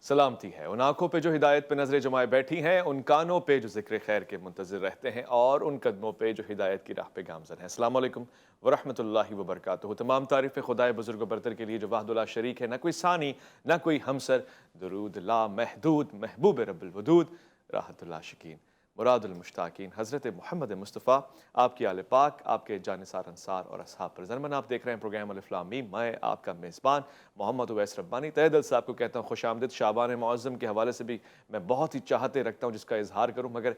سلامتی ہے ان آنکھوں پہ جو ہدایت پہ نظریں جمائے بیٹھی ہیں، ان کانوں پہ جو ذکر خیر کے منتظر رہتے ہیں، اور ان قدموں پہ جو ہدایت کی راہ پہ گامزن ہیں۔ السلام علیکم ورحمۃ اللہ وبرکاتہ۔ تمام تعریف خدائے بزرگ و برتر کے لیے جو وحدہ لا شریک ہے، نہ کوئی ثانی نہ کوئی ہمسر، درود لا محدود محبوب رب الودود، راحت اللہ شکین مراد المشتاقین حضرت محمد مصطفیٰ، آپ کی آل پاک، آپ کے جانثار انصار اور اصحاب پر زرمن۔ آپ دیکھ رہے ہیں پروگرام الف لام میم، میں آپ کا میزبان محمد اویس ربانی تہہ دل سے آپ کو کہتا ہوں خوش آمدید۔ شعبان معظم کے حوالے سے بھی میں بہت ہی چاہتے رکھتا ہوں جس کا اظہار کروں، مگر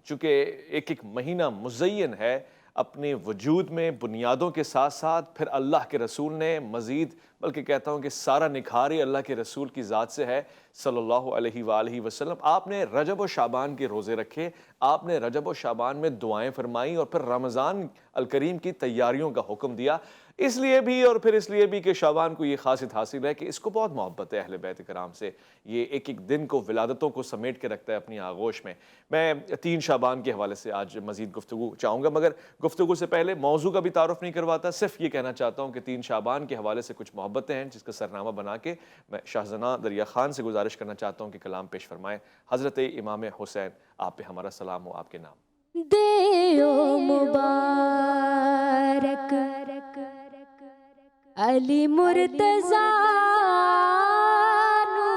چونکہ ایک ایک مہینہ مزین ہے اپنے وجود میں بنیادوں کے ساتھ ساتھ، پھر اللہ کے رسول نے مزید، بلکہ کہتا ہوں کہ سارا نکھار ہی اللہ کے رسول کی ذات سے ہے صلی اللہ علیہ وآلہ وسلم۔ آپ نے رجب و شعبان کے روزے رکھے، آپ نے رجب و شعبان میں دعائیں فرمائیں، اور پھر رمضان الکریم کی تیاریوں کا حکم دیا، اس لیے بھی اور پھر اس لیے بھی کہ شعبان کو یہ خاصیت حاصل ہے کہ اس کو بہت محبت ہے اہل بیت کرام سے، یہ ایک ایک دن کو، ولادتوں کو سمیٹ کے رکھتا ہے اپنی آغوش میں۔ میں 3 شعبان کے حوالے سے آج مزید گفتگو چاہوں گا، مگر گفتگو سے پہلے موضوع کا بھی تعارف نہیں کرواتا، صرف یہ کہنا چاہتا ہوں کہ 3 شعبان کے حوالے سے کچھ محبتیں ہیں جس کا سرنامہ بنا کے میں شاہزناں دریا خان سے گزارش کرنا چاہتا ہوں کہ کلام پیش فرمائیں۔ حضرت امام حسین، آپ پہ ہمارا سلام ہو، آپ کے نام۔ دیو مبارک علی مرتضیٰ نو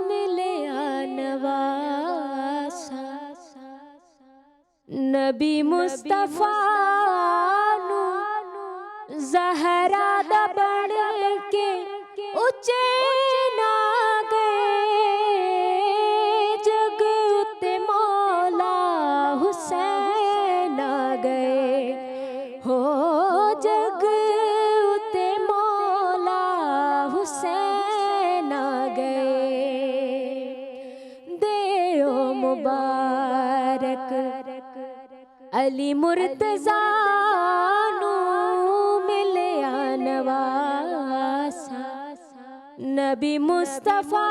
ملیا نواسا، نبی مصطفیٰ نو زہرا دا بڑھ کے اچے نہ گئے، جگ اتے مولا حسین آ گئے، ہو جگ اتے مولا حسین آ گئے۔ دیو مبارک علی مرتضیٰ نو ملیا نواسا، نبی مصطفیٰ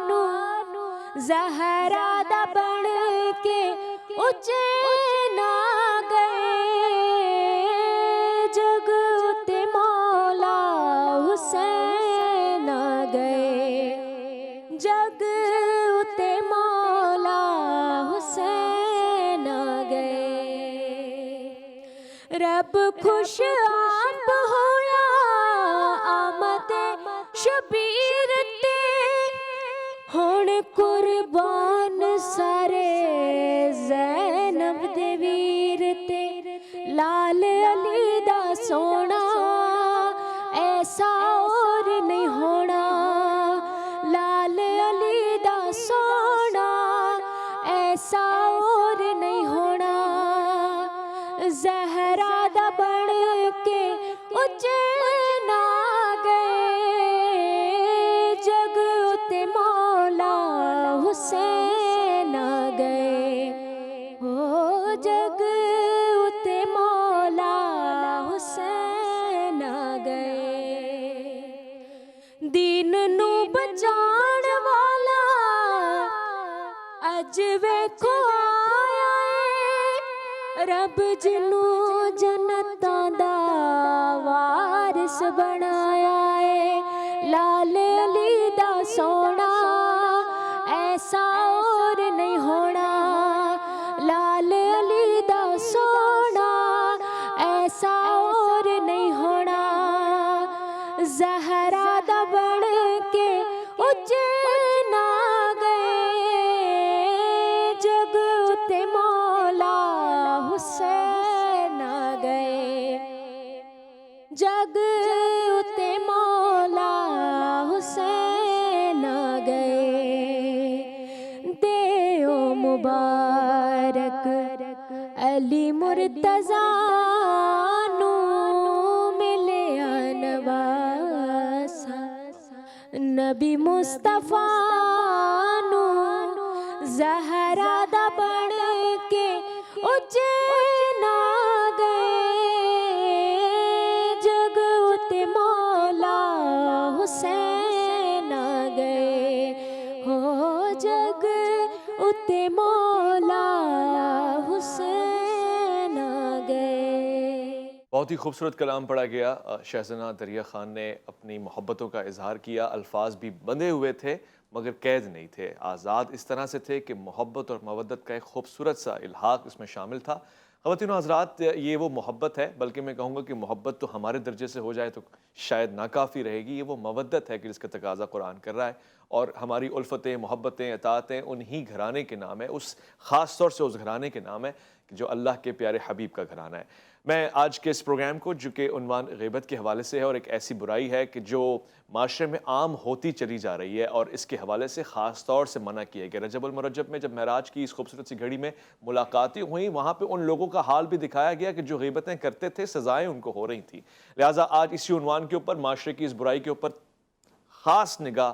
نو زہرا دا بڑھ کے اچے نہ گئے، جگ اتے مولا حسین آ گئے، جگ اتے مولا حسین آ گئے۔ رب خوش آپ ہویا آمد شبیر تے، ہن قربان سارے زینب دے ویر تے، لال علی دا سونا ایسا اور نہیں ہونا، لال علی دا سونا ایسا اور نہیں ہونا، زہرا دا بڑھ کے اچے نہ گئے، جگ اتے مولا حسین آ گئے، او جگ اتے مولا حسین آ گئے۔ دین نو بچان والا اج ویکھو آیا ہے، رب جنوں جنتاں دا وارث بنایا ہے، لال علی دا سونا ایسا اور نہیں ہونا، لال علی دا سونا ایسا اور نہیں ہونا، زہرا دا بڑھ کے اچے نہ گئے، جگ اتے مولا حسین آ گئے، جگ اتے مولا حسین آ گئے۔ دیو مبارک علی مرتضیٰ نو ملیا نواسا، نبی مصطفیٰ نو زہرا دا بڑھ کے اچے نہ گئے، جگ اتے مولا حسین آ گئے، ہو جگ اتے مولا حسین آ گئے۔ بہت ہی خوبصورت کلام پڑھا گیا. شہزنا دریا خان نے اپنی محبتوں کا اظہار کیا. الفاظ بھی بندھے ہوئے تھے مگر قید نہیں تھے. آزاد اس طرح سے تھے کہ محبت اور مودت کا ایک خوبصورت سا الحاق اس میں شامل تھا. خواتین و حضرات، یہ وہ محبت ہے، بلکہ میں کہوں گا کہ محبت تو ہمارے درجے سے ہو جائے تو شاید ناکافی رہے گی. یہ وہ مودت ہے کہ جس کا تقاضا قرآن کر رہا ہے، اور ہماری الفتیں، محبتیں، اطاعتیں انہی گھرانے کے نام ہے. اس خاص طور سے اس گھرانے کے نام ہے جو اللہ کے پیارے حبیب کا گھرانہ ہے. میں آج کے اس پروگرام کو، جو کہ عنوان غیبت کے حوالے سے ہے اور ایک ایسی برائی ہے کہ جو معاشرے میں عام ہوتی چلی جا رہی ہے، اور اس کے حوالے سے خاص طور سے منع کیا گیا. رجب المرجب میں جب معراج کی اس خوبصورت سی گھڑی میں ملاقاتیں ہوئیں، وہاں پہ ان لوگوں کا حال بھی دکھایا گیا کہ جو غیبتیں کرتے تھے سزائیں ان کو ہو رہی تھیں. لہٰذا آج اسی عنوان کے اوپر، معاشرے کی اس برائی کے اوپر خاص نگاہ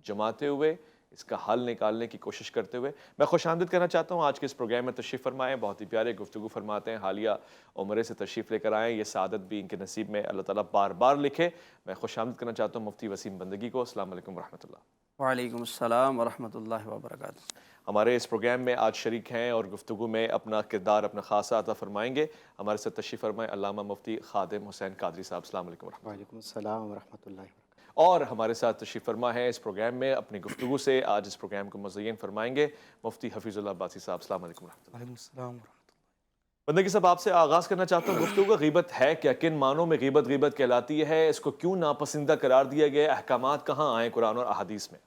جماتے ہوئے اس کا حل نکالنے کی کوشش کرتے ہوئے میں خوش آمدید کرنا چاہتا ہوں. آج کے اس پروگرام میں تشریف فرمائیں، بہت ہی پیارے گفتگو فرماتے ہیں، حالیہ عمرے سے تشریف لے کر آئیں. یہ سعادت بھی ان کے نصیب میں اللہ تعالیٰ بار بار لکھے. میں خوش آمدید کرنا چاہتا ہوں مفتی وسیم بندگی کو. السلام علیکم ورحمۃ اللہ. وعلیکم السلام ورحمۃ اللہ وبرکاتہ. ہمارے اس پروگرام میں آج شریک ہیں اور گفتگو میں اپنا کردار، اپنا خاصہ عطا فرمائیں گے. ہمارے ساتھ تشریف فرمائیں علامہ مفتی خادم حسین قادری صاحب. السلام علیکم ورحمۃ اللہ. وعلیکم السلام ورحمۃ اللہ وبرکاتہ. اور ہمارے ساتھ تشریف فرما ہے اس پروگرام میں اپنی گفتگو سے آج اس پروگرام کو مزین فرمائیں گے مفتی حفیظ اللہ عباسی صاحب. السلام علیکم ورحمۃ اللہ. وعلیکم السلام ورحمۃ اللہ. بندگی صاحب، آپ سے آغاز کرنا چاہتا ہوں گفتگو کا. غیبت ہے کیا؟ کن معنوں میں غیبت غیبت کہلاتی ہے؟ اس کو کیوں ناپسندہ قرار دیا گیا؟ احکامات کہاں آئیں قرآن اور احادیث میں؟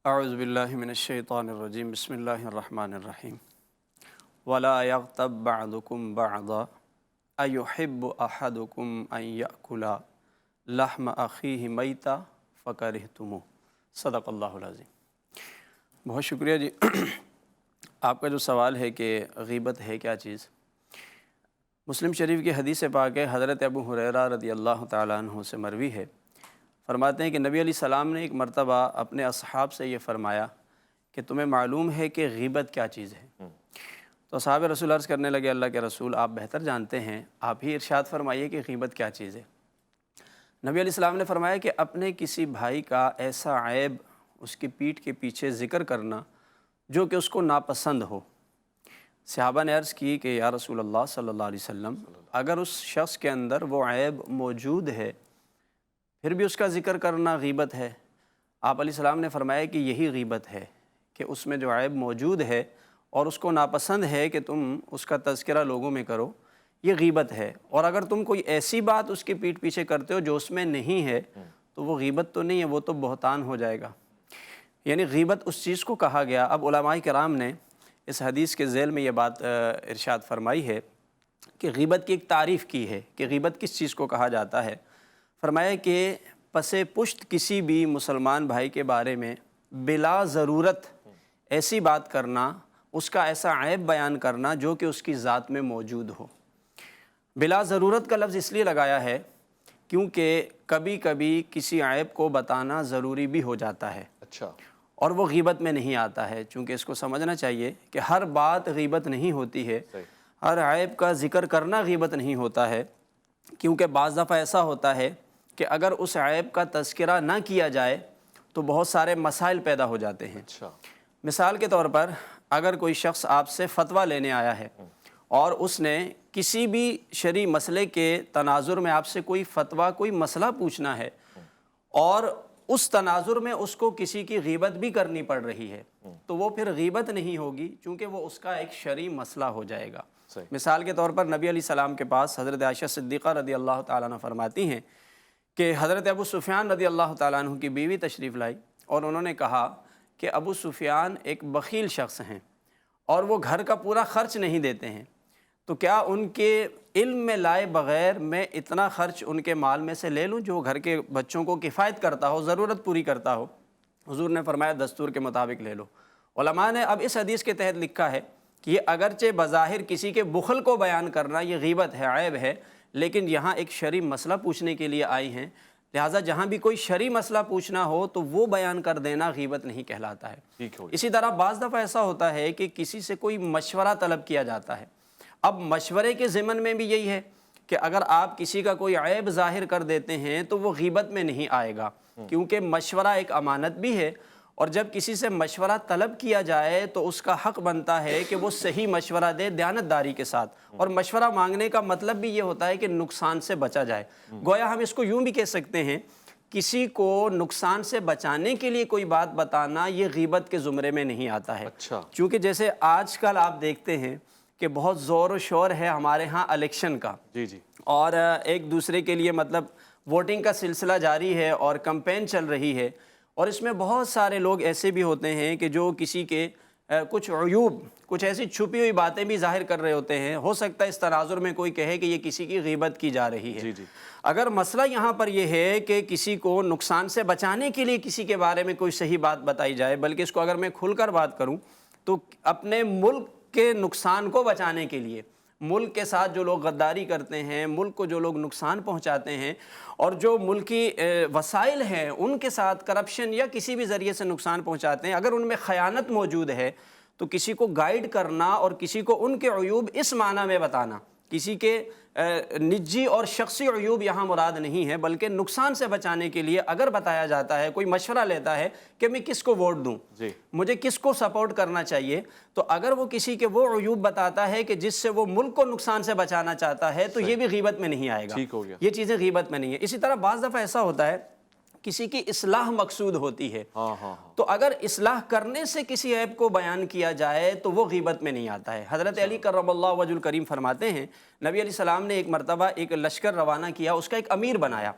اعوذ باللہ من الشیطان الرجیم. بسم اللہ الرحمن الرحیم. ولا یغتب بعضکم بعضا ایحب احدکم ان یأکل لحم اخیہ میتا فکرہتموہ. صدق اللہ العظیم. بہت شکریہ جی. آپ کا جو سوال ہے کہ غیبت ہے کیا چیز، مسلم شریف کی حدیث پاک ہے، حضرت ابو ہریرہ رضی اللہ تعالیٰ عنہ سے مروی ہے. فرماتے ہیں کہ نبی علیہ السلام نے ایک مرتبہ اپنے اصحاب سے یہ فرمایا کہ تمہیں معلوم ہے کہ غیبت کیا چیز ہے؟ تو صحابہ رسول عرض کرنے لگے، اللہ کے رسول آپ بہتر جانتے ہیں، آپ ہی ارشاد فرمائیے کہ غیبت کیا چیز ہے. نبی علیہ السلام نے فرمایا کہ اپنے کسی بھائی کا ایسا عیب اس کی پیٹھ کے پیچھے ذکر کرنا جو کہ اس کو ناپسند ہو. صحابہ نے عرض کی کہ یا رسول اللہ صلی اللہ علیہ وسلم، اگر اس شخص کے اندر وہ عیب موجود ہے پھر بھی اس کا ذکر کرنا غیبت ہے؟ آپ علیہ السلام نے فرمایا کہ یہی غیبت ہے کہ اس میں جو عیب موجود ہے اور اس کو ناپسند ہے کہ تم اس کا تذکرہ لوگوں میں کرو، یہ غیبت ہے. اور اگر تم کوئی ایسی بات اس کی پیٹھ پیچھے کرتے ہو جو اس میں نہیں ہے تو وہ غیبت تو نہیں ہے، وہ تو بہتان ہو جائے گا. یعنی غیبت اس چیز کو کہا گیا. اب علماء کرام نے اس حدیث کے ذیل میں یہ بات ارشاد فرمائی ہے کہ غیبت کی ایک تعریف کی ہے کہ غیبت کس چیز کو کہا جاتا ہے. فرمایا کہ پس پشت کسی بھی مسلمان بھائی کے بارے میں بلا ضرورت ایسی بات کرنا، اس کا ایسا عیب بیان کرنا جو کہ اس کی ذات میں موجود ہو. بلا ضرورت کا لفظ اس لیے لگایا ہے کیونکہ کبھی کبھی کسی عیب کو بتانا ضروری بھی ہو جاتا ہے. اچھا. اور وہ غیبت میں نہیں آتا ہے، چونکہ اس کو سمجھنا چاہیے کہ ہر بات غیبت نہیں ہوتی ہے، ہر عیب کا ذکر کرنا غیبت نہیں ہوتا ہے. کیونکہ بعض دفعہ ایسا ہوتا ہے کہ اگر اس عیب کا تذکرہ نہ کیا جائے تو بہت سارے مسائل پیدا ہو جاتے ہیں. اچھا. مثال کے طور پر اگر کوئی شخص آپ سے فتویٰ لینے آیا ہے اور اس نے کسی بھی شرعی مسئلے کے تناظر میں آپ سے کوئی فتویٰ، کوئی مسئلہ پوچھنا ہے اور اس تناظر میں اس کو کسی کی غیبت بھی کرنی پڑ رہی ہے تو وہ پھر غیبت نہیں ہوگی، چونکہ وہ اس کا ایک شرعی مسئلہ ہو جائے گا. مثال کے طور پر نبی علیہ السلام کے پاس حضرت عائشہ صدیقہ رضی اللہ تعالیٰ عنہ فرماتی ہیں کہ حضرت ابو سفیان رضی اللہ تعالیٰ عنہ کی بیوی تشریف لائی اور انہوں نے کہا کہ ابو سفیان ایک بخیل شخص ہیں اور وہ گھر کا پورا خرچ نہیں دیتے ہیں، تو کیا ان کے علم میں لائے بغیر میں اتنا خرچ ان کے مال میں سے لے لوں جو گھر کے بچوں کو کفایت کرتا ہو، ضرورت پوری کرتا ہو؟ حضور نے فرمایا دستور کے مطابق لے لو. علماء نے اب اس حدیث کے تحت لکھا ہے کہ یہ اگرچہ بظاہر کسی کے بخل کو بیان کرنا یہ غیبت ہے، عیب ہے، لیکن یہاں ایک شرعی مسئلہ پوچھنے کے لیے آئی ہیں، لہٰذا جہاں بھی کوئی شرعی مسئلہ پوچھنا ہو تو وہ بیان کر دینا غیبت نہیں کہلاتا ہے. اسی طرح بعض دفعہ ایسا ہوتا ہے کہ کسی سے کوئی مشورہ طلب کیا جاتا ہے. اب مشورے کے ضمن میں بھی یہی ہے کہ اگر آپ کسی کا کوئی عیب ظاہر کر دیتے ہیں تو وہ غیبت میں نہیں آئے گا، کیونکہ مشورہ ایک امانت بھی ہے اور جب کسی سے مشورہ طلب کیا جائے تو اس کا حق بنتا ہے کہ وہ صحیح مشورہ دے دیانتداری کے ساتھ، اور مشورہ مانگنے کا مطلب بھی یہ ہوتا ہے کہ نقصان سے بچا جائے۔ گویا ہم اس کو یوں بھی کہہ سکتے ہیں، کسی کو نقصان سے بچانے کے لیے کوئی بات بتانا یہ غیبت کے زمرے میں نہیں آتا ہے۔ اچھا، چونکہ جیسے آج کل آپ دیکھتے ہیں کہ بہت زور و شور ہے ہمارے ہاں الیکشن کا، جی جی، اور ایک دوسرے کے لیے مطلب ووٹنگ کا سلسلہ جاری ہے اور کمپین چل رہی ہے، اور اس میں بہت سارے لوگ ایسے بھی ہوتے ہیں کہ جو کسی کے کچھ عیوب، کچھ ایسی چھپی ہوئی باتیں بھی ظاہر کر رہے ہوتے ہیں۔ ہو سکتا ہے اس تناظر میں کوئی کہے کہ یہ کسی کی غیبت کی جا رہی ہے۔ جی جی، اگر مسئلہ یہاں پر یہ ہے کہ کسی کو نقصان سے بچانے کے لیے کسی کے بارے میں کوئی صحیح بات بتائی جائے، بلکہ اس کو اگر میں کھل کر بات کروں تو اپنے ملک کے نقصان کو بچانے کے لیے، ملک کے ساتھ جو لوگ غداری کرتے ہیں، ملک کو جو لوگ نقصان پہنچاتے ہیں، اور جو ملکی وسائل ہیں ان کے ساتھ کرپشن یا کسی بھی ذریعے سے نقصان پہنچاتے ہیں، اگر ان میں خیانت موجود ہے تو کسی کو گائیڈ کرنا اور کسی کو ان کے عیوب اس معنی میں بتانا، کسی کے نجی اور شخصی عیوب یہاں مراد نہیں ہے، بلکہ نقصان سے بچانے کے لیے اگر بتایا جاتا ہے، کوئی مشورہ لیتا ہے کہ میں کس کو ووٹ دوں، جی، مجھے کس کو سپورٹ کرنا چاہیے، تو اگر وہ کسی کے وہ عیوب بتاتا ہے کہ جس سے وہ ملک کو نقصان سے بچانا چاہتا ہے تو یہ بھی غیبت میں نہیں آئے گا۔ ٹھیک ہو گیا۔ یہ چیزیں غیبت میں نہیں ہیں۔ اسی طرح بعض دفعہ ایسا ہوتا ہے کسی کی اصلاح مقصود ہوتی ہے، ہاں ہاں، تو اگر اصلاح کرنے سے کسی عیب کو بیان کیا جائے تو وہ غیبت میں نہیں آتا ہے۔ حضرت علی کرم اللہ وجہ الکریم فرماتے ہیں، نبی علیہ السلام نے ایک مرتبہ ایک لشکر روانہ کیا، اس کا ایک امیر بنایا،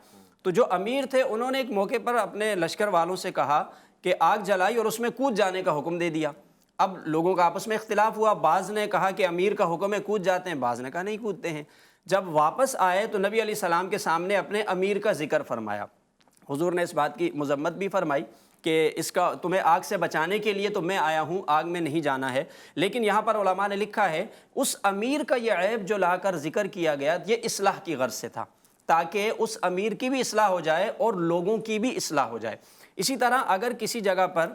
تو جو امیر تھے انہوں نے ایک موقع پر اپنے لشکر والوں سے کہا کہ آگ جلائی اور اس میں کود جانے کا حکم دے دیا۔ اب لوگوں کا آپس میں اختلاف ہوا، بعض نے کہا کہ امیر کا حکم ہے کود جاتے ہیں، بعض نے کہا نہیں کودتے ہیں۔ جب واپس آئے تو نبی علیہ السلام کے سامنے اپنے امیر کا ذکر فرمایا۔ حضور نے اس بات کی مذمت بھی فرمائی کہ اس کا تمہیں آگ سے بچانے کے لیے تو میں آیا ہوں، آگ میں نہیں جانا ہے، لیکن یہاں پر علماء نے لکھا ہے اس امیر کا یہ عیب جو لا کر ذکر کیا گیا یہ اصلاح کی غرض سے تھا، تاکہ اس امیر کی بھی اصلاح ہو جائے اور لوگوں کی بھی اصلاح ہو جائے۔ اسی طرح اگر کسی جگہ پر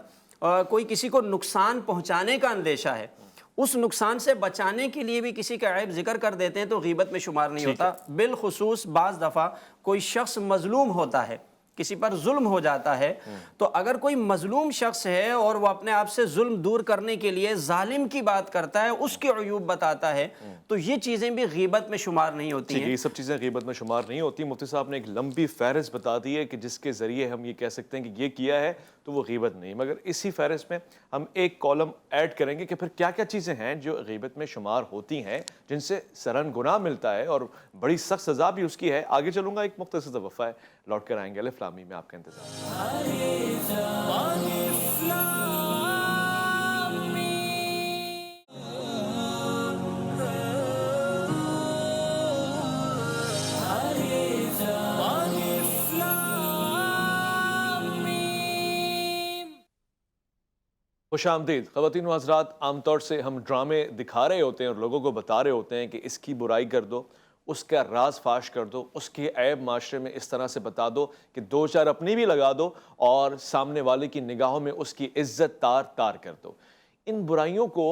کوئی کسی کو نقصان پہنچانے کا اندیشہ ہے، اس نقصان سے بچانے کے لیے بھی کسی کا عیب ذکر کر دیتے ہیں تو غیبت میں شمار نہیں ہوتا۔ بالخصوص بعض دفعہ کوئی شخص مظلوم ہوتا ہے، کسی پر ظلم ہو جاتا ہے، تو اگر کوئی مظلوم شخص ہے اور وہ اپنے آپ سے ظلم دور کرنے کے لیے ظالم کی بات کرتا ہے، اس کے عیوب بتاتا ہے، تو یہ چیزیں بھی غیبت میں شمار نہیں ہوتی ہیں۔ یہ سب چیزیں غیبت میں شمار نہیں ہوتی۔ مفتی صاحب نے ایک لمبی فہرست بتا دی ہے کہ جس کے ذریعے ہم یہ کہہ سکتے ہیں کہ یہ کیا ہے تو وہ غیبت نہیں، مگر اسی فہرست میں ہم ایک کالم ایڈ کریں گے کہ پھر کیا کیا چیزیں ہیں جو غیبت میں شمار ہوتی ہیں، جن سے سرن گناہ ملتا ہے اور بڑی سخت سزا بھی اس کی ہے۔ آگے چلوں گا، ایک مختصر وقفہ ہے، لوٹ کر آئیں گے۔ الف لام میم میں آپ کا انتظار۔ خوش آمدید خواتین و حضرات۔ عام طور سے ہم ڈرامے دکھا رہے ہوتے ہیں اور لوگوں کو بتا رہے ہوتے ہیں کہ اس کی برائی کر دو، اس کا راز فاش کر دو، اس کی عیب معاشرے میں اس طرح سے بتا دو کہ دو چار اپنی بھی لگا دو اور سامنے والے کی نگاہوں میں اس کی عزت تار تار کر دو۔ ان برائیوں کو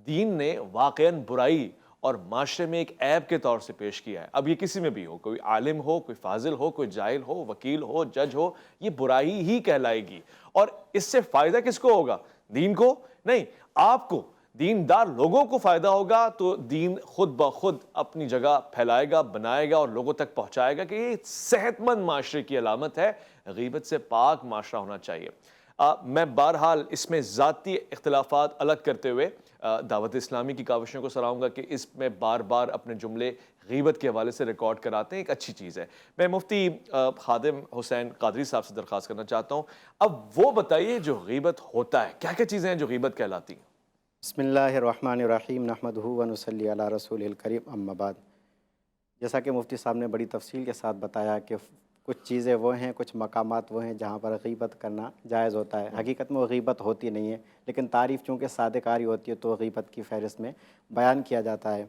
دین نے واقعاً برائی اور معاشرے میں ایک عیب کے طور سے پیش کیا ہے۔ اب یہ کسی میں بھی ہو، کوئی عالم ہو، کوئی فاضل ہو، کوئی جاہل ہو، وکیل ہو، جج ہو، یہ برائی ہی کہلائے گی۔ اور اس سے فائدہ کس کو ہوگا؟ دین کو نہیں، آپ کو، دیندار لوگوں کو فائدہ ہوگا تو دین خود بخود اپنی جگہ پھیلائے گا، بنائے گا اور لوگوں تک پہنچائے گا کہ یہ صحت مند معاشرے کی علامت ہے، غیبت سے پاک معاشرہ ہونا چاہیے۔ میں بہرحال اس میں ذاتی اختلافات الگ کرتے ہوئے دعوت اسلامی کی کاوشوں کو سراہوں گا کہ اس میں بار بار اپنے جملے غیبت کے حوالے سے ریکارڈ کراتے ہیں، ایک اچھی چیز ہے۔ میں مفتی خادم حسین قادری صاحب سے درخواست کرنا چاہتا ہوں، اب وہ بتائیے جو غیبت ہوتا ہے، کیا کیا چیزیں ہیں جو غیبت کہلاتی ہیں؟ بسم اللہ الرحمن الرحیم، نحمدہ و نصلی علی رسول الکریم، اما بعد۔ جیسا کہ مفتی صاحب نے بڑی تفصیل کے ساتھ بتایا کہ کچھ چیزیں وہ ہیں، کچھ مقامات وہ ہیں جہاں پر غیبت کرنا جائز ہوتا ہے۔ حقیقت میں وہ غیبت ہوتی نہیں ہے، لیکن تعریف چونکہ صادقاری ہوتی ہے تو غیبت کی فہرست میں بیان کیا جاتا ہے۔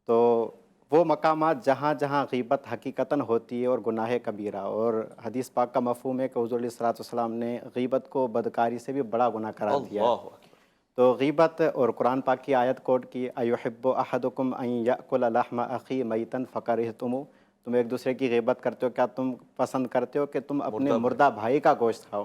تو وہ مقامات جہاں جہاں غیبت حقیقتاً ہوتی ہے اور گناہ کبیرہ، اور حدیث پاک کا مفہوم ہے کہ حضور علیہ الصلوۃ والسلام نے غیبت کو بدکاری سے بھی بڑا گناہ قرار دیا ہے۔ اللہ اکبر۔ تو غیبت اور قرآن پاک کی آیت کوٹ کی، ایحب احدکم ان یأکل لحم اخی میتا فکرہتموہ، تم ایک دوسرے کی غیبت کرتے ہو، کیا تم پسند کرتے ہو کہ تم اپنے مردہ بھائی کا گوشت کھاؤ؟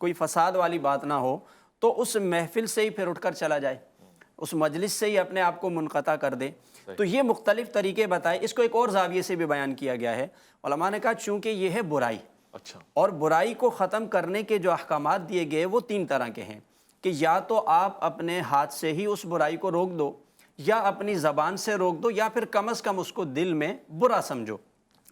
کوئی فساد والی بات نہ ہو تو اس محفل سے ہی پھر اٹھ کر چلا جائے، اس مجلس سے ہی اپنے آپ کو منقطع کر دے۔ تو یہ مختلف طریقے بتائے۔ اس کو ایک اور زاویے سے بھی بیان کیا گیا ہے، علماء نے کہا چونکہ یہ ہے برائی، اچھا، اور برائی کو ختم کرنے کے جو احکامات دیے گئے وہ 3 طرح کے ہیں کہ یا تو آپ اپنے ہاتھ سے ہی اس برائی کو روک دو، یا اپنی زبان سے روک دو، یا پھر کم از کم اس کو دل میں برا سمجھو۔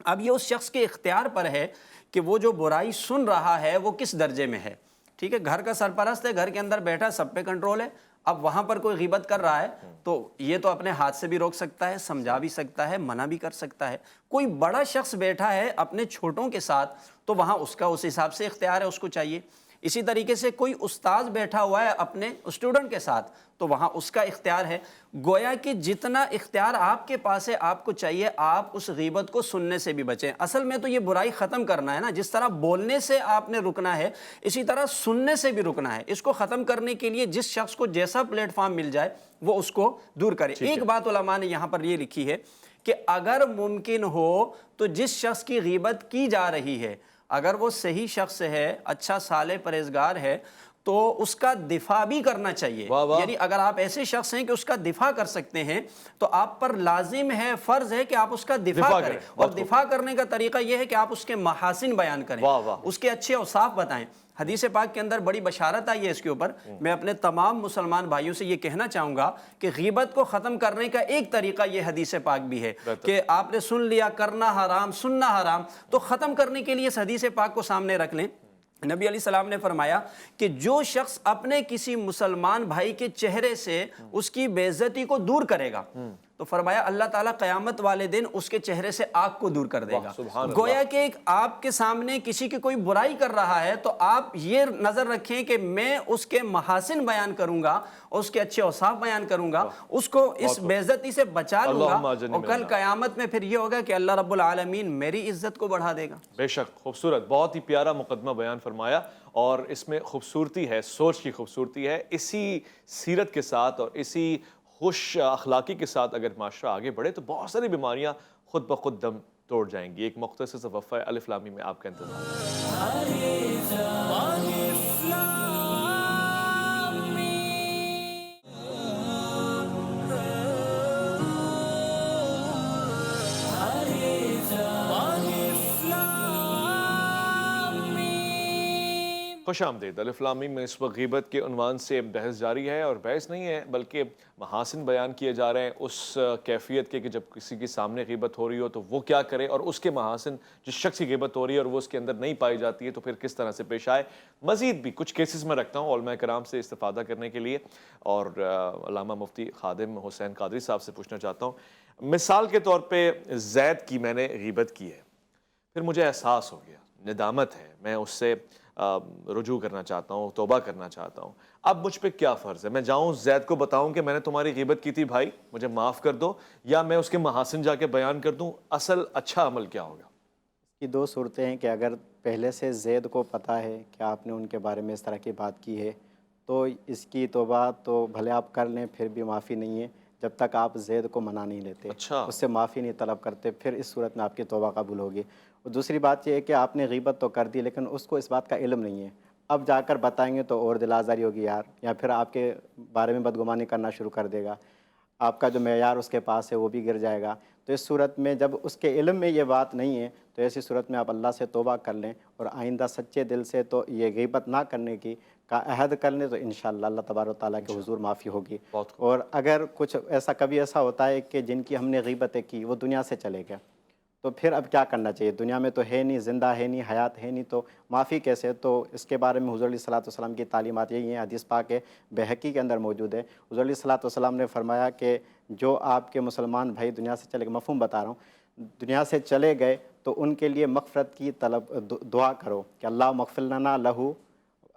اب یہ اس شخص کے اختیار پر ہے کہ وہ جو برائی سن رہا ہے وہ کس درجے میں ہے۔ ٹھیک ہے، گھر کا سرپرست ہے، گھر کے اندر بیٹھا، سب پہ کنٹرول ہے، اب وہاں پر کوئی غیبت کر رہا ہے تو یہ تو اپنے ہاتھ سے بھی روک سکتا ہے، سمجھا بھی سکتا ہے، منع بھی کر سکتا ہے۔ کوئی بڑا شخص بیٹھا ہے اپنے چھوٹوں کے ساتھ تو وہاں اس کا اس حساب سے اختیار ہے، اس کو چاہیے۔ اسی طریقے سے کوئی استاذ بیٹھا ہوا ہے اپنے اسٹوڈنٹ کے ساتھ تو وہاں اس کا اختیار ہے۔ گویا کہ جتنا اختیار آپ کے پاس ہے آپ کو چاہیے آپ اس غیبت کو سننے سے بھی بچیں۔ اصل میں تو یہ برائی ختم کرنا ہے نا، جس طرح بولنے سے آپ نے رکنا ہے اسی طرح سننے سے بھی رکنا ہے۔ اس کو ختم کرنے کے لیے جس شخص کو جیسا پلیٹ فارم مل جائے وہ اس کو دور کرے۔ ایک بات علماء نے یہاں پر یہ لکھی ہے کہ اگر ممکن ہو تو جس شخص کی غیبت کی جا رہی ہے اگر وہ صحیح شخص ہے، اچھا صالح پرہیزگار ہے تو اس کا دفاع بھی کرنا چاہیے۔ یعنی اگر آپ ایسے شخص ہیں کہ اس کا دفاع کر سکتے ہیں تو آپ پر لازم ہے، فرض ہے کہ آپ اس کا دفاع کریں، اور دفاع کرنے کا طریقہ یہ ہے کہ آپ اس کے محاسن بیان کریں، اس کے اچھے اوصاف بتائیں۔ حدیث پاک کے اندر بڑی بشارت آئی ہے اس کے اوپر۔ میں اپنے تمام مسلمان بھائیوں سے یہ کہنا چاہوں گا کہ غیبت کو ختم کرنے کا ایک طریقہ یہ حدیث پاک بھی ہے کہ آپ نے سن لیا کرنا حرام، سننا حرام، تو ختم کرنے کے لیے اس حدیث پاک کو سامنے رکھ لیں۔ نبی علیہ السلام نے فرمایا کہ جو شخص اپنے کسی مسلمان بھائی کے چہرے سے اس کی بے عزتی کو دور کرے گا تو فرمایا اللہ تعالیٰ قیامت والے دن اس کے چہرے سے آگ کو دور کر دے گا۔ گویا کہ ایک آپ کے سامنے کسی کی کوئی برائی کر رہا ہے تو آپ یہ نظر رکھیں کہ میں اس کے محاسن بیان کروں گا، اس کے اچھے اوصاف بیان کروں گا، اس کو اس بے عزتی سے بچا لوں گا، اور کل قیامت میں پھر یہ ہوگا کہ اللہ رب العالمین میری عزت کو بڑھا دے گا۔ بے شک، خوبصورت، بہت ہی پیارا مقدمہ بیان فرمایا، اور اس میں خوبصورتی ہے، سوچ کی خوبصورتی ہے۔ اسی سیرت کے ساتھ اور اسی خوش اخلاقی کے ساتھ اگر معاشرہ آگے بڑھے تو بہت ساری بیماریاں خود بخود دم توڑ جائیں گی۔ ایک مختصر سا وقفہ الف لام میم میں آپ کا انتظار۔ خوش آمدید۔ الف لام میم میں اس وقت غیبت کے عنوان سے بحث جاری ہے، اور بحث نہیں ہے بلکہ محاسن بیان کیے جا رہے ہیں اس کیفیت کے کہ جب کسی کے سامنے غیبت ہو رہی ہو تو وہ کیا کرے، اور اس کے محاسن جس شخص کی غیبت ہو رہی ہے اور وہ اس کے اندر نہیں پائی جاتی ہے تو پھر کس طرح سے پیش آئے۔ مزید بھی کچھ کیسز میں رکھتا ہوں علماء کرام سے استفادہ کرنے کے لیے، اور علامہ مفتی خادم حسین قادری صاحب سے پوچھنا چاہتا ہوں۔ مثال کے طور پہ زید کی میں نے غیبت کی ہے، پھر مجھے احساس ہو گیا، ندامت ہے، میں اس سے رجوع کرنا چاہتا ہوں، توبہ کرنا چاہتا ہوں، اب مجھ پہ کیا فرض ہے؟ میں جاؤں زید کو بتاؤں کہ میں نے تمہاری غیبت کی تھی بھائی مجھے معاف کر دو، یا میں اس کے محاسن جا کے بیان کر دوں؟ اصل اچھا عمل کیا ہوگا؟ اس کی 2 صورتیں ہیں کہ اگر پہلے سے زید کو پتہ ہے کہ آپ نے ان کے بارے میں اس طرح کی بات کی ہے تو اس کی توبہ تو بھلے آپ کر لیں پھر بھی معافی نہیں ہے جب تک آپ زید کو منا نہیں لیتے، اچھا، اس سے معافی نہیں طلب کرتے، پھر اس صورت میں آپ کی توبہ قبول ہوگی۔ اور دوسری بات یہ ہے کہ آپ نے غیبت تو کر دی لیکن اس کو اس بات کا علم نہیں ہے، اب جا کر بتائیں گے تو اور دل آزاری ہوگی یار، یا پھر آپ کے بارے میں بدگمانی کرنا شروع کر دے گا، آپ کا جو معیار اس کے پاس ہے وہ بھی گر جائے گا۔ تو اس صورت میں جب اس کے علم میں یہ بات نہیں ہے تو ایسی صورت میں آپ اللہ سے توبہ کر لیں اور آئندہ سچے دل سے تو یہ غیبت نہ کرنے کی کا عہد کر لیں تو انشاءاللہ اللہ تبارک و تعالیٰ کے حضور معافی ہوگی۔ اور اگر کچھ کبھی ایسا ہوتا ہے کہ جن کی ہم نے غیبتیں کی وہ دنیا سے چلے گئے تو پھر اب کیا کرنا چاہیے؟ دنیا میں تو ہے نہیں، زندہ ہے نہیں، حیات ہے نہیں، تو معافی کیسے؟ تو اس کے بارے میں حضور علیہ الصلوۃ والسلام کی تعلیمات یہی ہیں، حدیث پاک ہے بہقی کے اندر موجود ہے۔ حضور علیہ الصلوۃ والسلام نے فرمایا کہ جو آپ کے مسلمان بھائی دنیا سے چلے گئے، مفہوم بتا رہا ہوں، دنیا سے چلے گئے تو ان کے لیے مغفرت کی دعا کرو کہ اللہ مغفر لنا لہو،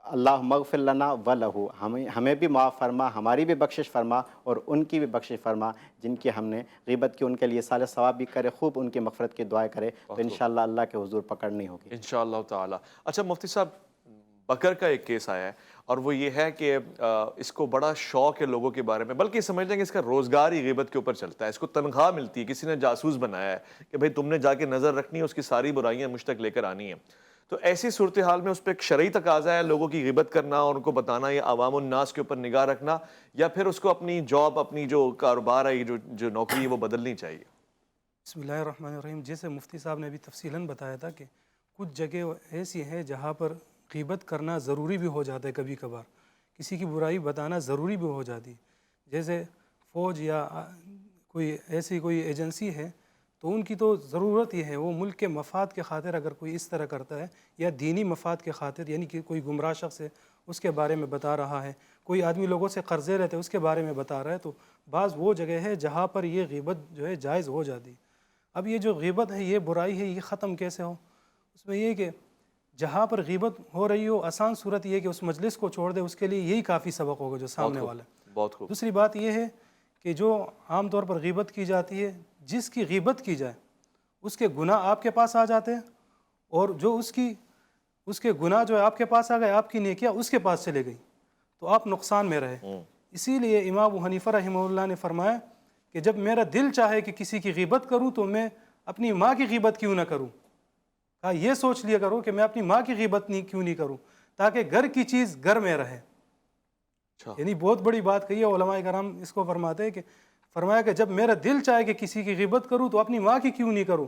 اللہ مغفر لنا و لہو، ہمیں بھی معاف فرما، ہماری بھی بخشش فرما اور ان کی بھی بخشش فرما جن کی ہم نے غیبت کی، ان کے لیے صالح ثواب بھی کرے، خوب ان کی مغفرت کی دعائیں کرے تو انشاءاللہ اللہ کے حضور پکڑ نہیں ہوگی انشاءاللہ تعالی۔ اچھا مفتی صاحب، بکر کا ایک کیس آیا ہے اور وہ یہ ہے کہ اس کو بڑا شوق ہے لوگوں کے بارے میں، بلکہ سمجھ لیں کہ اس کا روزگار ہی غیبت کے اوپر چلتا ہے، اس کو تنخواہ ملتی ہے، کسی نے جاسوس بنایا ہے کہ بھئی تم نے جا کے نظر رکھنی ہے، اس کی ساری برائیاں مجھ تک لے کر آنی ہیں۔ تو ایسی صورتحال میں اس پہ ایک شرعی تقاضا ہے لوگوں کی غیبت کرنا اور ان کو بتانا، یا عوام الناس کے اوپر نگاہ رکھنا، یا پھر اس کو اپنی جاب، اپنی جو کاروبار ہے، جو نوکری ہے وہ بدلنی چاہیے؟ بسم اللہ الرحمن الرحیم. جیسے مفتی صاحب نے ابھی تفصیلاً بتایا تھا کہ کچھ جگہ ایسی ہیں جہاں پر غیبت کرنا ضروری بھی ہو جاتا ہے، کبھی کبھار کسی کی برائی بتانا ضروری بھی ہو جاتی ہے. جیسے فوج یا کوئی ایسی کوئی ایجنسی ہے تو ان کی تو ضرورت ہی ہے، وہ ملک کے مفاد کے خاطر اگر کوئی اس طرح کرتا ہے، یا دینی مفاد کے خاطر، یعنی کہ کوئی گمراہ شخص ہے اس کے بارے میں بتا رہا ہے، کوئی آدمی لوگوں سے قرضے لیتے ہیں اس کے بارے میں بتا رہا ہے، تو بعض وہ جگہ ہے جہاں پر یہ غیبت جو ہے جائز ہو جاتی. اب یہ جو غیبت ہے، یہ برائی ہے، یہ ختم کیسے ہو؟ اس میں یہ کہ جہاں پر غیبت ہو رہی ہو، آسان صورت یہ ہے کہ اس مجلس کو چھوڑ دے، اس کے لیے یہی کافی سبق ہوگا جو سامنے والا ہے. بہت خوب. دوسری بات یہ ہے کہ جو عام طور پر غیبت کی جاتی ہے، جس کی غیبت کی جائے اس کے گناہ آپ کے پاس آ جاتے ہیں، اور جو اس کے گناہ جو ہے آپ کے پاس آ گئے، آپ کی نیکیاں اس کے پاس چلے گئی، تو آپ نقصان میں رہے. اسی لیے امام ابو حنیفہ رحمہ اللہ نے فرمایا کہ جب میرا دل چاہے کہ کسی کی غیبت کروں تو میں اپنی ماں کی غیبت کیوں نہ کروں. کہا یہ سوچ لیا کرو کہ میں اپنی ماں کی غیبت کیوں نہیں کروں، تاکہ گھر کی چیز گھر میں رہے. یعنی بہت بڑی بات کہی ہے، علماء کرام اس کو فرماتے ہیں کہ فرمایا کہ جب میرا دل چاہے کہ کسی کی غیبت کروں تو اپنی ماں کی کیوں نہیں کروں،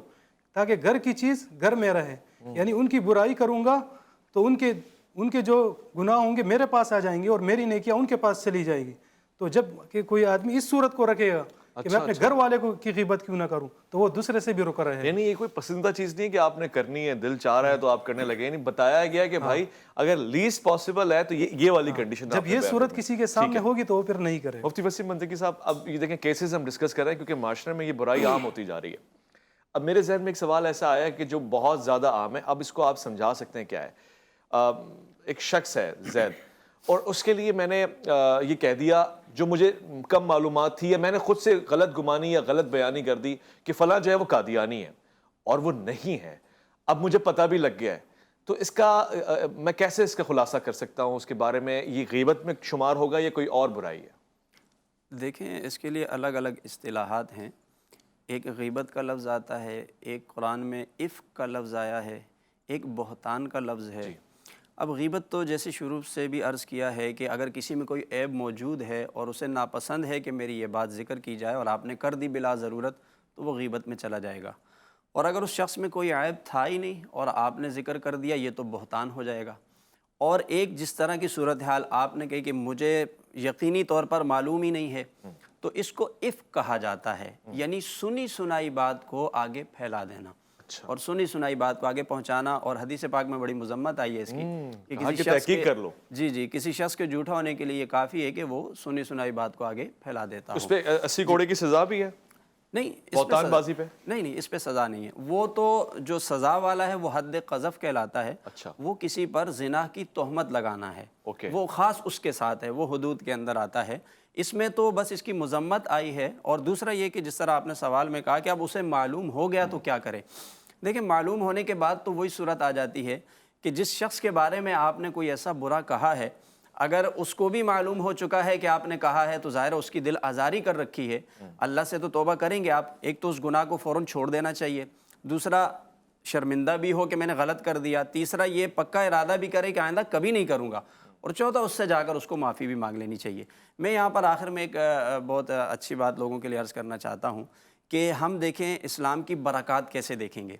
تاکہ گھر کی چیز گھر میں رہے. یعنی ان کی برائی کروں گا تو ان کے جو گناہ ہوں گے میرے پاس آ جائیں گے، اور میری نیکیاں ان کے پاس چلی جائے گی. تو جب کہ کوئی آدمی اس صورت کو رکھے گا کہ میں اپنے گھر والے کو کی غیبت کیوں نہ کروں، تو وہ دوسرے سے بھی رک رہے ہیں. یعنی یہ کوئی پسندیدہ چیز نہیں کہ آپ نے کرنی ہے، دل چاہ رہا ہے تو آپ کرنے لگے. یعنی بتایا گیا کہ بھائی اگر لیسٹ پاسبل ہے تو یہ والی کنڈیشن. جب یہ صورت کسی کے سامنے ہوگی تو وہ پھر نہیں کرے. مفتی وسیم منطقی صاحب، اب یہ دیکھیں کیسز ہم ڈسکس کر رہے ہیں کیونکہ معاشرے میں یہ برائی عام ہوتی جا رہی ہے. اب میرے ذہن میں ایک سوال ایسا آیا کہ جو بہت زیادہ عام ہے، اب اس کو آپ سمجھا سکتے ہیں کیا ہے. ایک شخص ہے زید، اور اس کے لیے میں نے یہ کہہ دیا جو مجھے کم معلومات تھی، یا میں نے خود سے غلط گمانی یا غلط بیانی کر دی کہ فلاں جو ہے وہ قادیانی ہے، اور وہ نہیں ہے. اب مجھے پتہ بھی لگ گیا ہے، تو اس کا میں کیسے اس کا خلاصہ کر سکتا ہوں؟ اس کے بارے میں یہ غیبت میں شمار ہوگا یا کوئی اور برائی ہے؟ دیکھیں، اس کے لیے الگ الگ اصطلاحات ہیں. ایک غیبت کا لفظ آتا ہے، ایک قرآن میں افک کا لفظ آیا ہے، ایک بہتان کا لفظ ہے. اب غیبت تو جیسے شروع سے بھی عرض کیا ہے کہ اگر کسی میں کوئی عیب موجود ہے اور اسے ناپسند ہے کہ میری یہ بات ذکر کی جائے اور آپ نے کر دی بلا ضرورت، تو وہ غیبت میں چلا جائے گا. اور اگر اس شخص میں کوئی عیب تھا ہی نہیں اور آپ نے ذکر کر دیا، یہ تو بہتان ہو جائے گا. اور ایک جس طرح کی صورتحال آپ نے کہی کہ مجھے یقینی طور پر معلوم ہی نہیں ہے، تو اس کو افک کہا جاتا ہے. یعنی سنی سنائی بات کو آگے پھیلا دینا اور سنی سنائی بات کو آگے پہنچانا. اور حدیث پاک میں بڑی مذمت آئی ہے اس کی کہ کسی شخص تحقیق کر لو. جی کسی شخص کے جھوٹا ہونے کے لیے یہ کافی ہے کہ وہ سنی سنائی بات کو آگے پھیلا دیتا ہو. اس پہ 80 کوڑے کی سزا بھی ہے؟ نہیں، بہتان بازی پہ نہیں، اس پہ سزا نہیں ہے. وہ تو جو سزا والا ہے وہ حد قذف کہلاتا ہے. وہ کسی پر زنا کی تہمت لگانا ہے، وہ خاص اس کے ساتھ ہے، وہ حدود کے اندر آتا ہے. اس میں تو بس اس کی مذمت آئی ہے. اور دوسرا یہ کہ جس طرح آپ نے سوال میں کہا کہ اب اسے معلوم ہو گیا تو کیا کرے. دیکھیں، معلوم ہونے کے بعد تو وہی صورت آ جاتی ہے کہ جس شخص کے بارے میں آپ نے کوئی ایسا برا کہا ہے، اگر اس کو بھی معلوم ہو چکا ہے کہ آپ نے کہا ہے، تو ظاہر اس کی دل آزاری کر رکھی ہے. اللہ سے تو توبہ کریں گے آپ. ایک تو اس گناہ کو فوراً چھوڑ دینا چاہیے، دوسرا شرمندہ بھی ہو کہ میں نے غلط کر دیا، تیسرا یہ پکا ارادہ بھی کرے کہ آئندہ کبھی نہیں کروں گا، اور چوتھا اس سے جا کر اس کو معافی بھی مانگ لینی چاہیے. میں یہاں پر آخر میں ایک بہت اچھی بات لوگوں کے لیے عرض کرنا چاہتا ہوں کہ ہم دیکھیں اسلام کی برکات کیسے دیکھیں گے.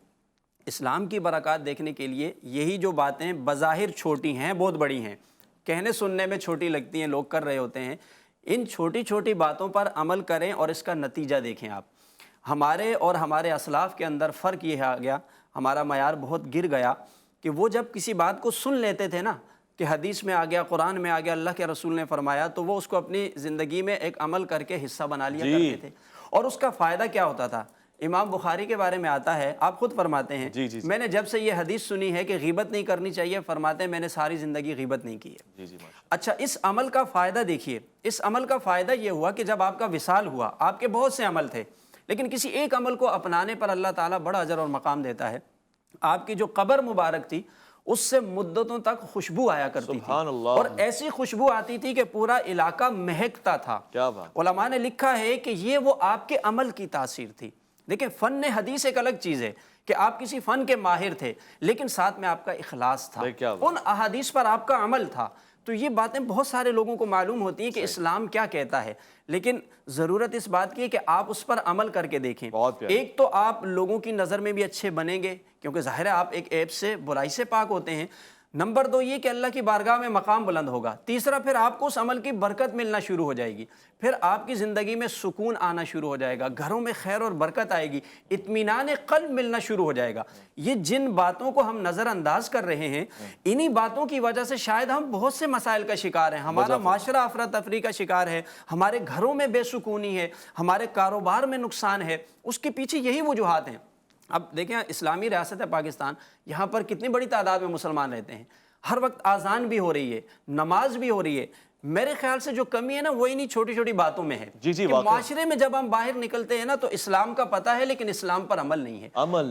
اسلام کی برکات دیکھنے کے لیے یہی جو باتیں بظاہر چھوٹی ہیں بہت بڑی ہیں، کہنے سننے میں چھوٹی لگتی ہیں، لوگ کر رہے ہوتے ہیں، ان چھوٹی چھوٹی باتوں پر عمل کریں اور اس کا نتیجہ دیکھیں. آپ ہمارے اور ہمارے اسلاف کے اندر فرق یہ آ گیا، ہمارا معیار بہت گر گیا کہ وہ جب کسی بات کو سن لیتے تھے نا کہ حدیث میں آ گیا، قرآن میں آ گیا، اللہ کے رسول نے فرمایا، تو وہ اس کو اپنی زندگی میں ایک عمل کر کے حصہ بنا لیا کرتے تھے. اور اس کا فائدہ کیا ہوتا تھا؟ امام بخاری کے بارے میں آتا ہے، آپ خود فرماتے ہیں میں نے جب سے یہ حدیث سنی ہے کہ غیبت نہیں کرنی چاہیے، فرماتے ہیں میں نے ساری زندگی غیبت نہیں کی ہے. اچھا، اس عمل کا فائدہ دیکھیے. اس عمل کا فائدہ یہ ہوا کہ جب آپ کا وصال ہوا، آپ کے بہت سے عمل تھے، لیکن کسی ایک عمل کو اپنانے پر اللہ تعالیٰ بڑا اجر اور مقام دیتا ہے. آپ کی جو قبر مبارک تھی اس سے مدتوں تک خوشبو آیا کرتی تھی، اور ایسی خوشبو آتی تھی کہ پورا علاقہ مہکتا تھا. علماء نے لکھا ہے کہ یہ وہ آپ کے عمل کی تاثیر تھی. دیکھیں فن حدیث ایک الگ چیز ہے کہ آپ کسی فن کے ماہر تھے لیکن ساتھ میں آپ کا اخلاص تھا، کیا بات؟ ان احادیث پر آپ کا عمل تھا. تو یہ باتیں بہت سارے لوگوں کو معلوم ہوتی ہیں کہ اسلام کیا کہتا ہے، لیکن ضرورت اس بات کی ہے کہ آپ اس پر عمل کر کے دیکھیں. بہت پیارا. ایک تو آپ لوگوں کی نظر میں بھی اچھے بنیں گے کیونکہ ظاہر ہے آپ ایک عیب سے برائی سے پاک ہوتے ہیں. نمبر 2 یہ کہ اللہ کی بارگاہ میں مقام بلند ہوگا. تیسرا پھر آپ کو اس عمل کی برکت ملنا شروع ہو جائے گی، پھر آپ کی زندگی میں سکون آنا شروع ہو جائے گا، گھروں میں خیر اور برکت آئے گی، اطمینان قلب ملنا شروع ہو جائے گا. یہ جن باتوں کو ہم نظر انداز کر رہے ہیں انہی باتوں کی وجہ سے شاید ہم بہت سے مسائل کا شکار ہیں. ہمارا معاشرہ افراتفری کا شکار ہے، ہمارے گھروں میں بے سکونی ہے، ہمارے کاروبار میں نقصان ہے. اس کے پیچھے یہی وجوہات ہیں. اب دیکھیں اسلامی ریاست ہے پاکستان، یہاں پر کتنی بڑی تعداد میں مسلمان رہتے ہیں، ہر وقت اذان بھی ہو رہی ہے، نماز بھی ہو رہی ہے. میرے خیال سے جو کمی ہے نا وہ انہی چھوٹی چھوٹی باتوں میں ہے. جی کہ معاشرے میں جب ہم باہر نکلتے ہیں نا تو اسلام کا پتہ ہے لیکن اسلام پر عمل نہیں ہے،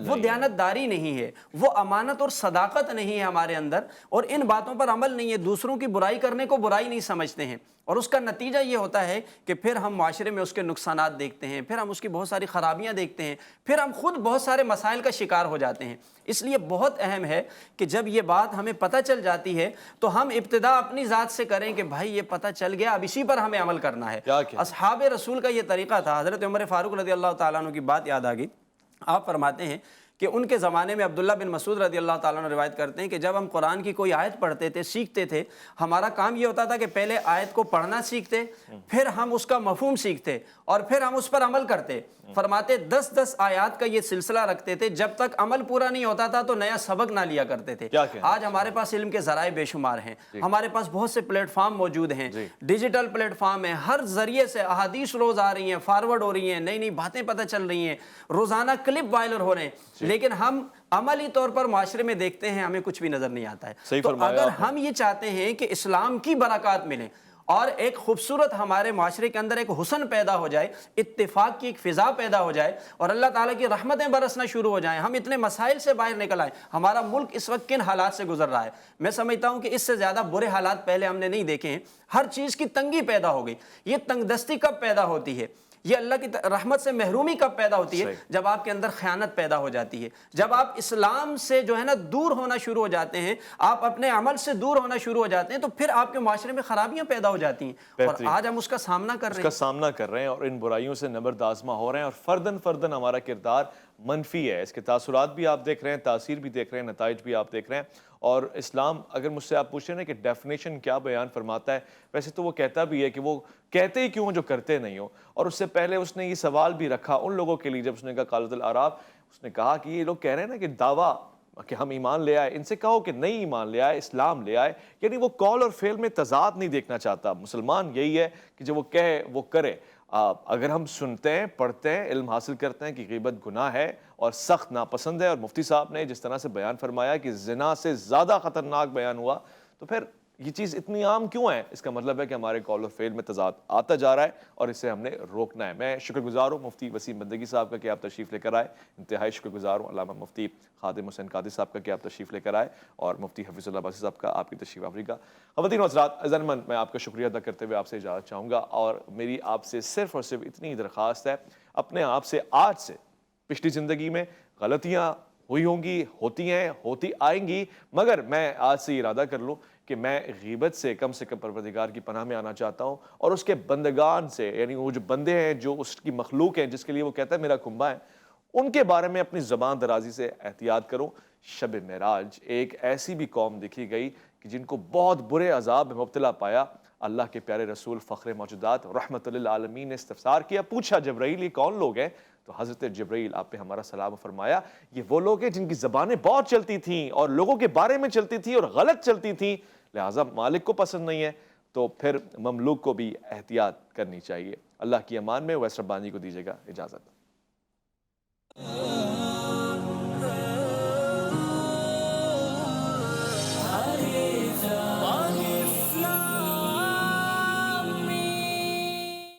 وہ دیانتداری نہیں ہے، وہ امانت اور صداقت نہیں ہے ہمارے اندر، اور ان باتوں پر عمل نہیں ہے. دوسروں کی برائی کرنے کو برائی نہیں سمجھتے ہیں اور اس کا نتیجہ یہ ہوتا ہے کہ پھر ہم معاشرے میں اس کے نقصانات دیکھتے ہیں، پھر ہم اس کی بہت ساری خرابیاں دیکھتے ہیں، پھر ہم خود بہت سارے مسائل کا شکار ہو جاتے ہیں. اس لیے بہت اہم ہے کہ جب یہ بات ہمیں پتہ چل جاتی ہے تو ہم ابتدا اپنی ذات سے کریں کہ بھائی یہ پتہ چل گیا، اب اسی پر ہمیں عمل کرنا ہے. اصحاب رسول کا یہ طریقہ تھا. حضرت عمر فاروق رضی اللہ تعالیٰ عنہ کی بات یاد آ گئی. آپ فرماتے ہیں کہ ان کے زمانے میں عبداللہ بن مسعود رضی اللہ تعالیٰ عنہ روایت کرتے ہیں کہ جب ہم قرآن کی کوئی آیت پڑھتے تھے، سیکھتے تھے، ہمارا کام یہ ہوتا تھا کہ پہلے آیت کو پڑھنا سیکھتے، پھر ہم اس کا مفہوم سیکھتے اور پھر ہم اس پر عمل کرتے. فرماتے 10 آیات کا یہ سلسلہ رکھتے تھے، جب تک عمل پورا نہیں ہوتا تھا تو نیا سبق نہ لیا کرتے تھے. آج ہمارے پاس علم کے ذرائع بے شمار ہیں، ہمارے پاس بہت سے پلیٹ فارم موجود ہیں، ڈیجیٹل پلیٹ فارم ہیں، ہر ذریعے سے احادیث روز آ رہی ہیں، فارورڈ ہو رہی ہیں، نئی نئی باتیں پتہ چل رہی ہیں، روزانہ کلپ وائرل ہو رہے ہیں، لیکن ہم عملی طور پر معاشرے میں دیکھتے ہیں ہمیں کچھ بھی نظر نہیں آتا ہے. تو اگر ہم یہ چاہتے ہیں کہ اسلام کی برکات ملیں اور ایک خوبصورت ہمارے معاشرے کے اندر ایک حسن پیدا ہو جائے، اتفاق کی ایک فضا پیدا ہو جائے اور اللہ تعالیٰ کی رحمتیں برسنا شروع ہو جائیں، ہم اتنے مسائل سے باہر نکل آئیں. ہمارا ملک اس وقت کن حالات سے گزر رہا ہے، میں سمجھتا ہوں کہ اس سے زیادہ برے حالات پہلے ہم نے نہیں دیکھے ہیں. ہر چیز کی تنگی پیدا ہو گئی. یہ تنگ دستی کب پیدا ہوتی ہے؟ یہ اللہ کی رحمت سے محرومی کب پیدا ہوتی ہے؟ جب آپ کے اندر خیانت پیدا ہو جاتی ہے، جب آپ اسلام سے جو ہے نا دور ہونا شروع ہو جاتے ہیں، آپ اپنے عمل سے دور ہونا شروع ہو جاتے ہیں، تو پھر آپ کے معاشرے میں خرابیاں پیدا ہو جاتی ہیں اور آج ہم اس کا سامنا کر رہے ہیں اور ان برائیوں سے نبرد آزما ہو رہے ہیں اور فردن ہمارا کردار منفی ہے. اس کے تاثرات بھی آپ دیکھ رہے ہیں، تاثیر بھی دیکھ رہے ہیں، نتائج بھی آپ دیکھ رہے ہیں. اور اسلام اگر مجھ سے آپ پوچھیں نا کہ ڈیفینیشن کیا بیان فرماتا ہے، ویسے تو وہ کہتا بھی ہے کہ وہ کہتے ہی کیوں جو کرتے نہیں ہو. اور اس سے پہلے اس نے یہ سوال بھی رکھا ان لوگوں کے لیے جب اس نے کہا قالت الاعراب، اس نے کہا کہ یہ لوگ کہہ رہے ہیں نا کہ دعویٰ کہ ہم ایمان لے آئے، ان سے کہو کہ نہیں ایمان لے آئے، اسلام لے آئے. یعنی وہ قول اور فعل میں تضاد نہیں دیکھنا چاہتا. مسلمان یہی ہے کہ جو وہ کہے وہ کرے. اگر ہم سنتے ہیں، پڑھتے ہیں، علم حاصل کرتے ہیں کہ غیبت گناہ ہے اور سخت ناپسند ہے، اور مفتی صاحب نے جس طرح سے بیان فرمایا کہ زنا سے زیادہ خطرناک بیان ہوا، تو پھر یہ چیز اتنی عام کیوں ہے؟ اس کا مطلب ہے کہ ہمارے قول و فعل میں تضاد آتا جا رہا ہے اور اسے ہم نے روکنا ہے. میں شکر گزار ہوں مفتی وسیم بندگی صاحب کا کہ آپ تشریف لے کر آئے. انتہائی شکر گزار ہوں علامہ مفتی خادم حسین قادری صاحب کا کہ آپ تشریف لے کر آئے، اور مفتی حفیظ اللہ باسی صاحب کا آپ کی تشریف آوری کا. خواتین و حضرات، عزیزان میں آپ کا شکریہ ادا کرتے ہوئے آپ سے اجازت چاہوں گا، اور میری آپ سے صرف اور صرف اتنی درخواست ہے، اپنے آپ سے آج سے پچھلی زندگی میں غلطیاں ہوئی ہوں گی، ہوتی ہیں، ہوتی آئیں گی، مگر میں آج سے ارادہ کر لوں کہ میں غیبت سے کم پروردگار کی پناہ میں آنا چاہتا ہوں، اور اس کے بندگان سے، یعنی وہ جو بندے ہیں، جو اس کی مخلوق ہیں جس کے لیے وہ کہتا ہے میرا کنبہ ہے، ان کے بارے میں اپنی زبان درازی سے احتیاط کروں. شب معراج ایک ایسی بھی قوم دیکھی گئی کہ جن کو بہت برے عذاب میں مبتلا پایا. اللہ کے پیارے رسول فخر موجودات رحمت للعالمین نے استفسار کیا، پوچھا جبرائیل یہ کون لوگ ہیں؟ تو حضرت جبرائیل آپ پہ ہمارا سلام فرمایا یہ وہ لوگ ہیں جن کی زبانیں بہت چلتی تھیں اور لوگوں کے بارے میں چلتی تھی اور غلط چلتی تھیں، لہٰذا مالک کو پسند نہیں ہے تو پھر مملوک کو بھی احتیاط کرنی چاہیے. اللہ کی امان میں ویس ربانی کو دیجیے گا اجازت.